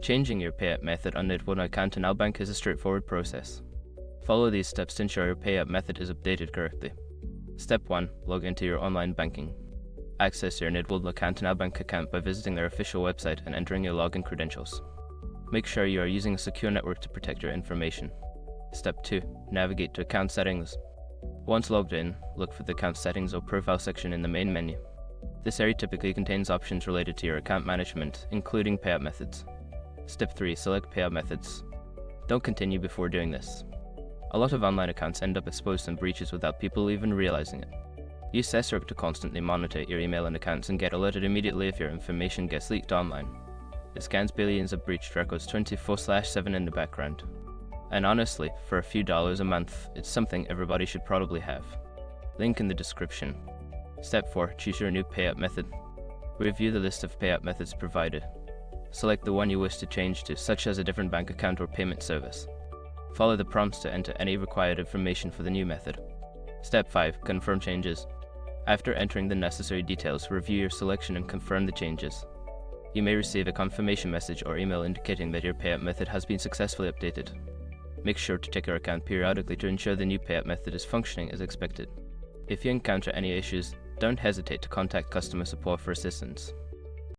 Changing your payout method on Nidwaldner Kantonalbank is a straightforward process. Follow these steps to ensure your payout method is updated correctly. Step 1. Log into your online banking. Access your Nidwaldner Kantonalbank account by visiting their official website and entering your login credentials. Make sure you are using a secure network to protect your information. Step 2. Navigate to account settings. Once logged in, look for the account settings or profile section in the main menu. This area typically contains options related to your account management, including payout methods. Step 3. Select payout methods. Don't continue before doing this. A lot of online accounts end up exposed and breaches without people even realizing it. Use Sesrc to constantly monitor your email and accounts and get alerted immediately if your information gets leaked online. It scans billions of breached records 24/7 in the background. And honestly, for a few dollars a month, it's something everybody should probably have. Link in the description. Step 4. Choose your new payout method. Review the list of payout methods provided. Select the one you wish to change to, such as a different bank account or payment service. Follow the prompts to enter any required information for the new method. Step 5. Confirm changes. After entering the necessary details, review your selection and confirm the changes. You may receive a confirmation message or email indicating that your payout method has been successfully updated. Make sure to check your account periodically to ensure the new payout method is functioning as expected. If you encounter any issues, don't hesitate to contact customer support for assistance.